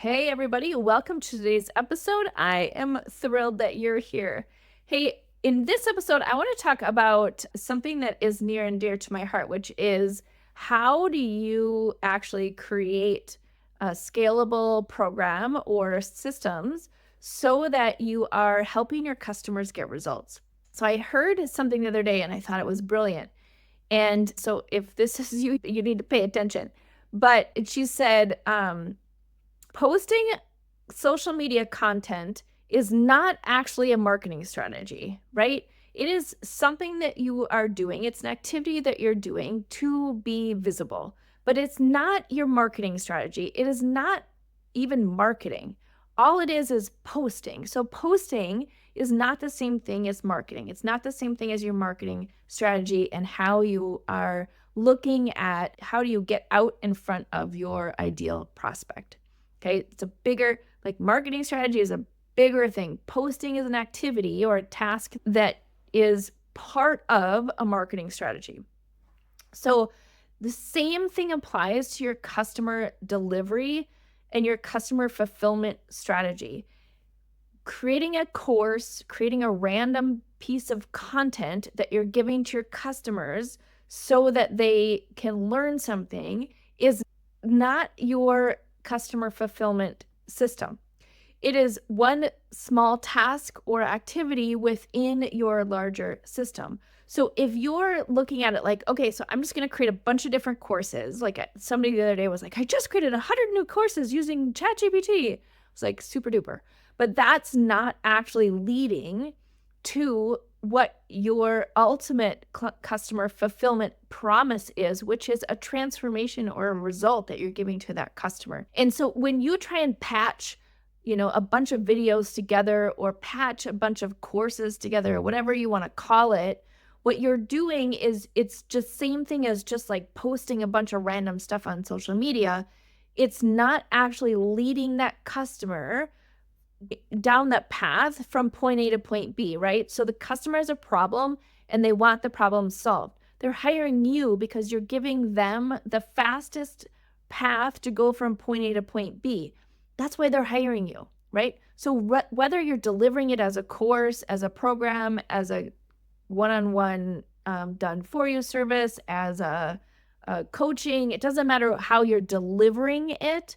Hey, everybody, welcome to today's episode. I am thrilled that you're here. Hey, in this episode, I want to talk about something that is near and dear to my heart, which is how do you actually create a scalable program or systems so that you are helping your customers get results? So I heard something the other day and I thought it was brilliant. And so if this is you, you need to pay attention. But she said, posting social media content is not actually a marketing strategy, right? It is something that you are doing. It's an activity that you're doing to be visible, but it's not your marketing strategy. It is not even marketing. All it is posting. So posting is not the same thing as marketing. It's not the same thing as your marketing strategy and how you are looking at how do you get out in front of your ideal prospect. Okay, it's a bigger, like marketing strategy is a bigger thing. Posting is an activity or a task that is part of a marketing strategy. So the same thing applies to your customer delivery and your customer fulfillment strategy. Creating a course, creating a random piece of content that you're giving to your customers so that they can learn something is not your customer fulfillment system. It is one small task or activity within your larger system. So if you're looking at it like, okay, so I'm just going to create a bunch of different courses. Like somebody the other day was like, I just created 100 new courses using ChatGPT. It's like super duper. But that's not actually leading to what your ultimate customer fulfillment promise is, which is a transformation or a result that you're giving to that customer. And so when you try and patch, a bunch of videos together or patch a bunch of courses together, or whatever you want to call it, what you're doing is it's just same thing as just like posting a bunch of random stuff on social media. It's not actually leading that customer down that path from point A to point B, right? So the customer has a problem and they want the problem solved. They're hiring you because you're giving them the fastest path to go from point A to point B. That's why they're hiring you, right? So whether you're delivering it as a course, as a program, as a one-on-one done for you service, as a coaching, it doesn't matter how you're delivering it.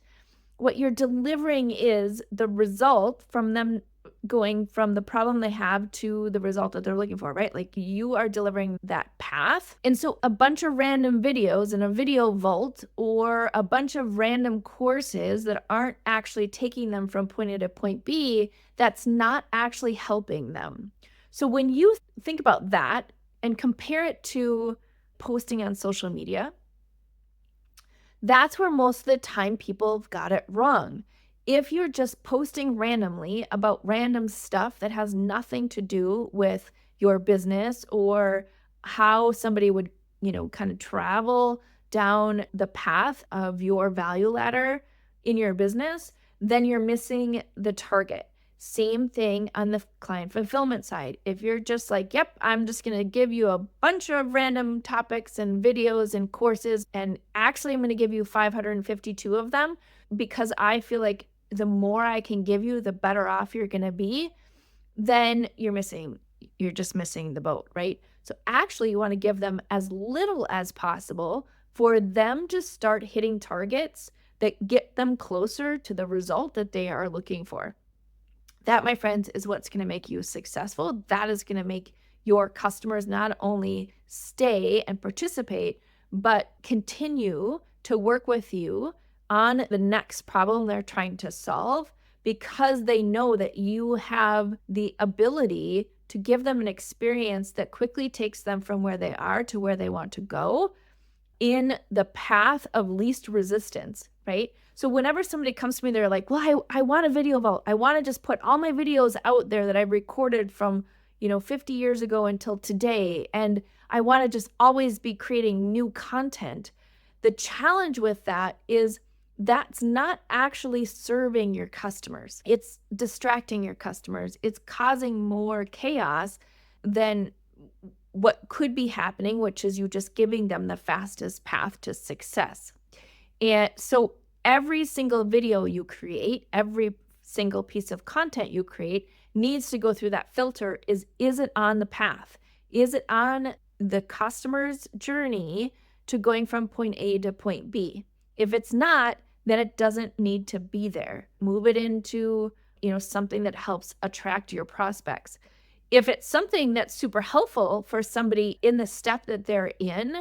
What you're delivering is the result from them going from the problem they have to the result that they're looking for, right? Like you are delivering that path. And so a bunch of random videos in a video vault or a bunch of random courses that aren't actually taking them from point A to point B, that's not actually helping them. So when you think about that and compare it to posting on social media, that's where most of the time people have got it wrong. If you're just posting randomly about random stuff that has nothing to do with your business or how somebody would, kind of travel down the path of your value ladder in your business, then you're missing the target. Same thing on the client fulfillment side. If you're just like, yep, I'm just going to give you a bunch of random topics and videos and courses, and actually I'm going to give you 552 of them because I feel like the more I can give you, the better off you're going to be, then you're just missing the boat, right? So actually you want to give them as little as possible for them to start hitting targets that get them closer to the result that they are looking for. That, my friends, is what's going to make you successful. That is going to make your customers not only stay and participate, but continue to work with you on the next problem they're trying to solve because they know that you have the ability to give them an experience that quickly takes them from where they are to where they want to go in the path of least resistance, right? So whenever somebody comes to me, they're like, well, I want a video vault. I want to just put all my videos out there that I recorded from, 50 years ago until today. And I want to just always be creating new content. The challenge with that is that's not actually serving your customers. It's distracting your customers. It's causing more chaos than what could be happening, which is you just giving them the fastest path to success. And so every single video you create, every single piece of content you create needs to go through that filter. Is it on the path? Is it on the customer's journey to going from point A to point B? If it's not, then it doesn't need to be there. Move it into, something that helps attract your prospects. If it's something that's super helpful for somebody in the step that they're in,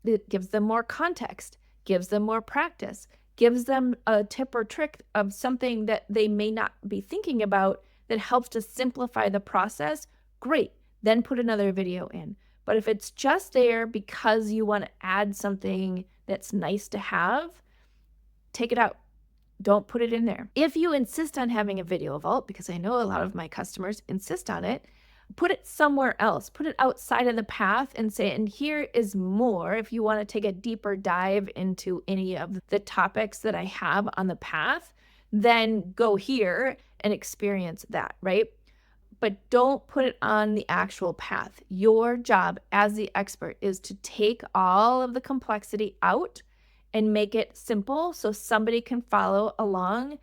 it gives them more context, gives them more practice, gives them a tip or trick of something that they may not be thinking about that helps to simplify the process, great. Then put another video in. But if it's just there because you want to add something that's nice to have, take it out. Don't put it in there. If you insist on having a video vault, because I know a lot of my customers insist on it, put it somewhere else. Put it outside of the path and say, and here is more. If you want to take a deeper dive into any of the topics that I have on the path, then go here and experience that, right? But don't put it on the actual path. Your job as the expert is to take all of the complexity out and make it simple so somebody can follow along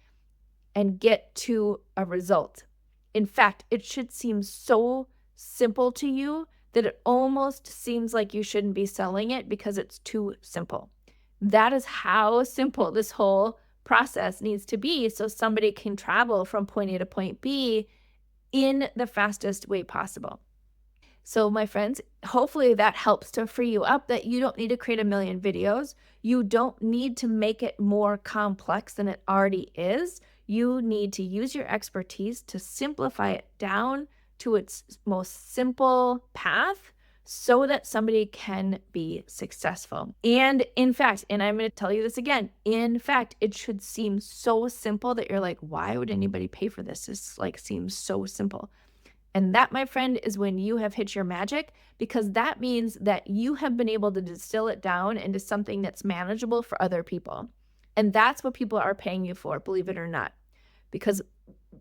and get to a result. In fact, it should seem so simple to you that it almost seems like you shouldn't be selling it because it's too simple. That is how simple this whole process needs to be so somebody can travel from point A to point B in the fastest way possible. So my friends, hopefully that helps to free you up, that you don't need to create a million videos. You don't need to make it more complex than it already is. You need to use your expertise to simplify it down to its most simple path so that somebody can be successful. And in fact, and I'm going to tell you this again, in fact, it should seem so simple that you're like, why would anybody pay for this? This seems so simple. And that, my friend, is when you have hit your magic, because that means that you have been able to distill it down into something that's manageable for other people. And that's what people are paying you for, believe it or not. Because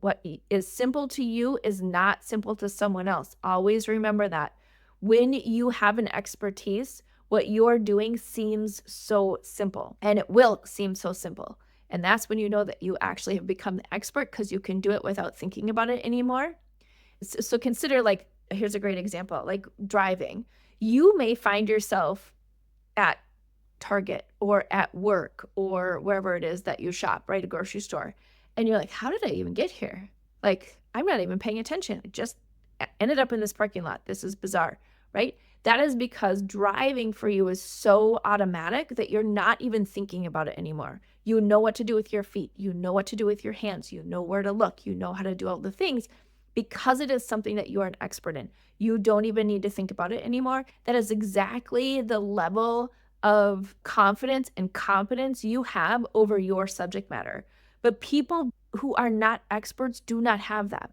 what is simple to you is not simple to someone else. Always remember that. When you have an expertise, what you're doing seems so simple, and it will seem so simple. And that's when you know that you actually have become the expert, because you can do it without thinking about it anymore. So consider, here's a great example, like driving. You may find yourself at Target or at work or wherever it is that you shop, right? A grocery store. And you're like, how did I even get here? I'm not even paying attention. I just ended up in this parking lot. This is bizarre, right? That is because driving for you is so automatic that you're not even thinking about it anymore. You know what to do with your feet. You know what to do with your hands. You know where to look. You know how to do all the things because it is something that you are an expert in. You don't even need to think about it anymore. That is exactly the level of confidence and competence you have over your subject matter. But people who are not experts do not have that.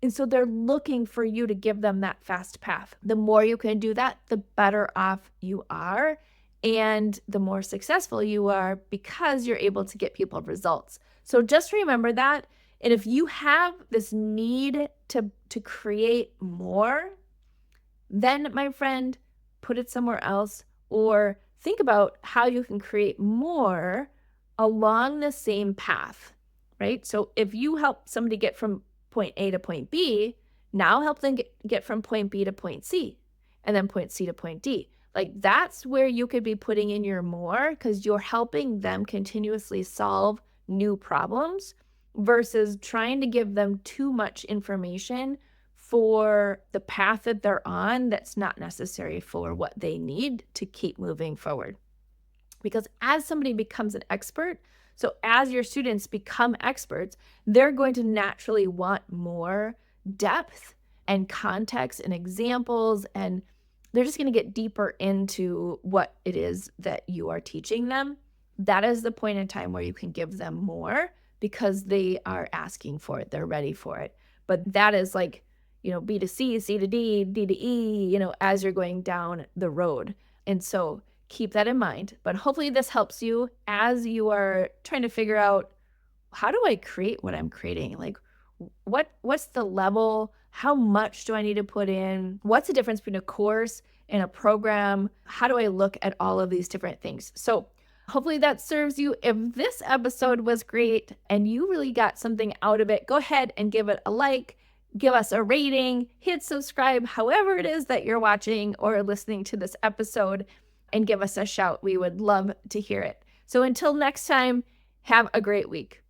And so they're looking for you to give them that fast path. The more you can do that, the better off you are and the more successful you are, because you're able to get people results. So just remember that. And if you have this need to create more, then, my friend, put it somewhere else, or think about how you can create more along the same path, right? So if you help somebody get from point A to point B, now help them get from point B to point C, and then point C to point D. That's where you could be putting in your more, because you're helping them continuously solve new problems versus trying to give them too much information for the path that they're on that's not necessary for what they need to keep moving forward. Because as somebody becomes an expert, so as your students become experts, they're going to naturally want more depth and context and examples, and they're just going to get deeper into what it is that you are teaching them. That is the point in time where you can give them more, because they are asking for it. They're ready for it. But that is B to C, C to D, D to E, as you're going down the road. And so keep that in mind. But hopefully this helps you as you are trying to figure out, how do I create what I'm creating? What's the level? How much do I need to put in? What's the difference between a course and a program? How do I look at all of these different things? So hopefully that serves you. If this episode was great and you really got something out of it, go ahead and give it a like, give us a rating, hit subscribe, however it is that you're watching or listening to this episode, and give us a shout. We would love to hear it. So until next time, have a great week.